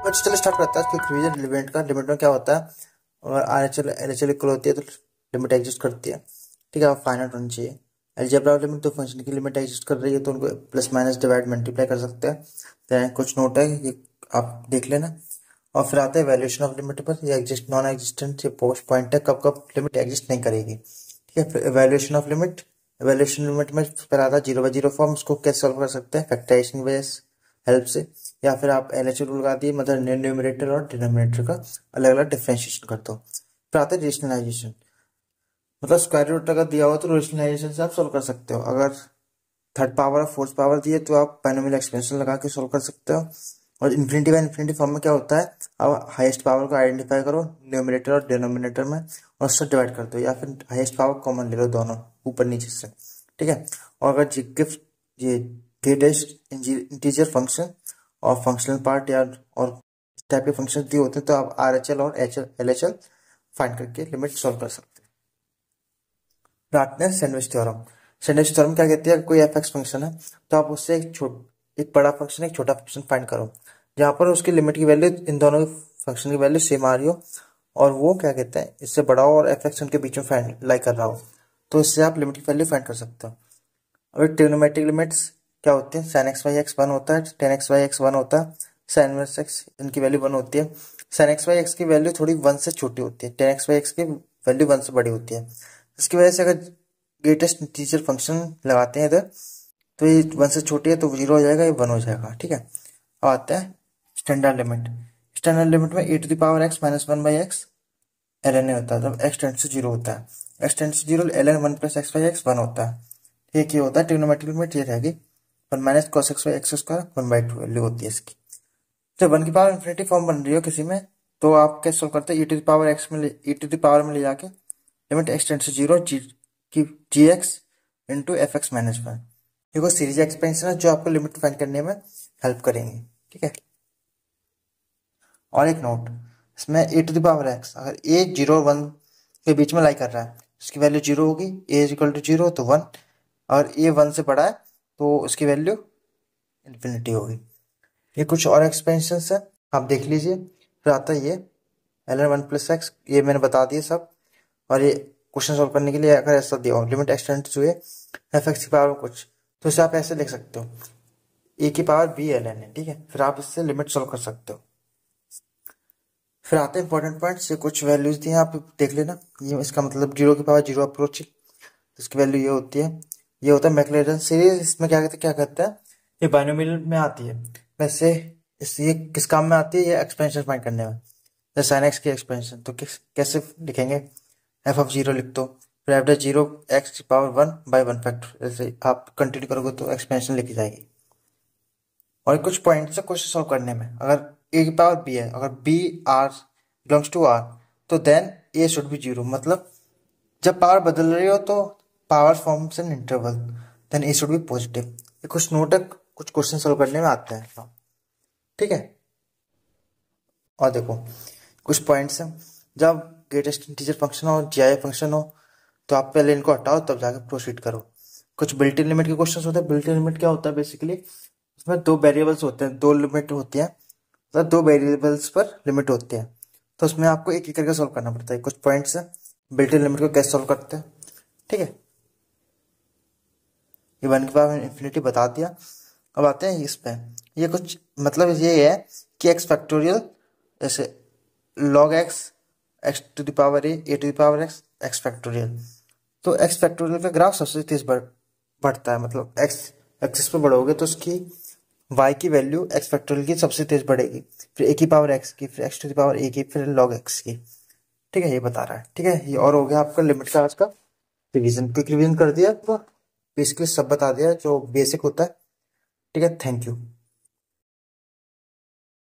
But चलिए start करता है क्विक रिवीजन लिमिट का। लिमिट में क्या होता है, और RHL LHL इक्वल होती है तो लिमिट एग्जिस्ट करती है। ठीक है, फाइनाइट होनी चाहिए। अलजेब्रा लिमिट तो फंक्शन की लिमिट एग्जिस्ट कर रही है तो उनको प्लस माइनस डिवाइड मल्टीप्लाई कर सकते हैं। तो कुछ नोट है ये आप देख लेना। और फिर आता है वैल्यूएशन ऑफ लिमिट पर, ये एग्जिस्ट नॉन एग्जिस्टेंट ये पोस्ट पॉइंट है कब कब लिमिट एग्जिस्ट नहीं करेगी। ठीक है, फिर valuation of limit, valuation limit में फिर आता है 0/0 फॉर्म। इसको कैसे सॉल्व कर सकते हैं, फैक्टराइजेशन बेस हेल्प से, या फिर आप LHL रूल लगा दिए, मतलब न्यूमरेटर और डिनोमिनेटर का अलग अलग डिफरेंशिएशन कर दो। फिर आता है रेशनलाइजेशन, मतलब स्क्वायर रूट अगर दिया हो तो रेशनलाइजेशन से आप सोल्व कर सकते हो। अगर थर्ड पावर और फोर्थ पावर दिए तो आप बाइनोमियल एक्सपेंशन लगा के सोल्व कर सकते हो। और इन्फिनिटी बाय इन्फिनिटी फॉर्म में क्या होता है, अब हाईएस्ट पावर को आइडेंटिफाई करो न्यूमरेटर और डिनोमिनेटर में और उससे डिवाइड कर दो, या फिर हाईएस्ट पावर कॉमन ले लो दोनों ऊपर नीचे से। ठीक है, और अगर ये ग्रेटेस्ट इंटीजर फंक्शन और फंक्शनल पार्ट या और टाइप के फंक्शन दिए होते हैं तो आप RHL और LHL फाइंड करके लिमिट सॉल्व कर सकते हैं। आते हैं सैंडविच थ्योरम। सैंडविच थ्योरम क्या कहती है, कोई fx फंक्शन है तो आप उससे एक बड़ा फंक्शन एक छोटा फंक्शन फाइंड करो जहां पर उसकी लिमिट की वैल्यू इन दोनों फंक्शन की वैल्यू सेम आ रही हो, और वो क्या कहते हैं इससे बड़ा हो और fx उनके बीच में फाइंड लाई कर रहा हो, तो इससे आप लिमिट की वैल्यू फाइंड कर सकते हो। अगर ट्रिग्नोमेट्रिक लिमिट्स क्या होती है, sin x by x 1 होता है, tan x by x 1 होता है, sin इनवर्स x इनकी वैल्यू 1 होती है। sin x by x की वैल्यू थोड़ी 1 से छोटी होती है, tan x by x की वैल्यू 1 से बड़ी होती है। इसकी वजह से अगर ग्रेटेस्ट इंटीजर फंक्शन लगाते हैं इधर तो ये 1 से छोटी है तो 0 हो जाएगा, ये 1 हो जाएगा। ठीक है, अब आता है स्टैंडर्ड लिमिट। स्टैंडर्ड लिमिट में e to the power x minus 1 by x ln होता है, जब x टेंड्स टू 0 होता है। x tends to 0 ln 1 plus x by x 1 होता है। ठीक है, होता है ट्रिग्नोमेट्रिक लिमिट ये रहेगी 1 minus cos x by x square 1/2 value होती है इसकी। जब 1 की पावर इन्फिनिटी फॉर्म बन रही हो किसी में तो आप कैसे सोल्व करते हैं, e to the power x में e to the power में ले जाके limit x tends to 0 gx into fx minus 1, ये कोई सीरीज एक्सपेंशन है जो आपको लिमिट फाइंड करने में हेल्प करेंगे। ठीक है, और एक नोट, इसमें e to the power x अगर a 0 और 1 के बीच में लाई कर रहा है उसकी वैल्यू 0 होगी, a इज इक्वल टू 0 तो 1, और a 1 से बड़ा है तो उसकी वैल्यू इन्फिनिटी होगी। ये कुछ और एक्सपेंशन है आप देख लीजिए। फिर आता है ये ln 1 plus x, ये मैंने बता दिए सब। और ये क्वेश्चन सॉल्व करने के लिए अगर ऐसा दिया हो limit x tends to fx की पावर कुछ, तो इसे आप ऐसे लिख सकते हो a की पावर b ln है। ठीक है, फिर आप इससे लिमिट सॉल्व कर सकते हो। फिर आते हैं इंपॉर्टेंट पॉइंट्स, ये कुछ वैल्यूज दी हैं आप देख लेना। ये इसका मतलब 0 की पावर 0 अप्रोच, इसकी वैल्यू ये होती है। ये होता है मैक्लॉरिन सीरीज, इसमें क्या करता है, ये बाइनोमियल में आती है। वैसे ये किस काम में आती है, ये एक्सपेंशन फाइंड करने में। जैसे sin x की एक्सपेंशन तो कैसे लिखेंगे, f(0) लिख दो, फिर after 0 x की पावर 1 by 1 फैक्टर, जैसे आप कंटिन्यू करोगे तो एक्सपेंशन लिखी जाएगी। और कुछ पॉइंट से क्वेश्चन सॉल्व करने में, अगर a की पावर b है, अगर b r belongs to r तो देन a शुड बी 0, मतलब जब पावर बदल रही हो तो power forms an interval then A should be positive. ये कुछ नोट है, कुछ क्वेश्चन सॉल्व करने में आते हैं। ठीक है, और देखो कुछ पॉइंट्स हैं, जब ग्रेटेस्ट इंटीजर फंक्शन हो GI फंक्शन हो तो आप पहले इनको हटाओ तब जाकर प्रोसीड करो। कुछ बिल्ट इन लिमिट के क्वेश्चन होते हैं। बिल्ट इन लिमिट क्या होता है, बेसिकली उसमें 2 वेरिएबल्स होते हैं, 2 लिमिट होती है, मतलब 2 वेरिएबल्स पर लिमिट होती है, तो उसमें आपको एक एक करके सॉल्व करना पड़ता है। कुछ पॉइंट्स है बिल्ट इन लिमिट को कैसे सॉल्व करते हैं। ठीक है, ये 1 की पावर इन्फिनिटी बता दिया। अब आते हैं इस पे, ये कुछ मतलब ये है कि x फैक्टोरियल जैसे log x to the power a to the power x factorial, तो x फैक्टोरियल का ग्राफ सबसे तेज बढ़ता है, मतलब x एक्सिस पे बढ़ोगे तो उसकी y की वैल्यू x फैक्टोरियल की सबसे तेज बढ़ेगी, फिर a की पावर x की, फिर x to the power a की, फिर log x की। ठीक है, ये बता रहा है। ठीक है, ये और हो गया आपका लिमिट का आज का रिवीजन, क्विक रिवीजन कर दिया, तो बेसिकली सब बता दिया जो बेसिक होता है। ठीक है, थैंक यू।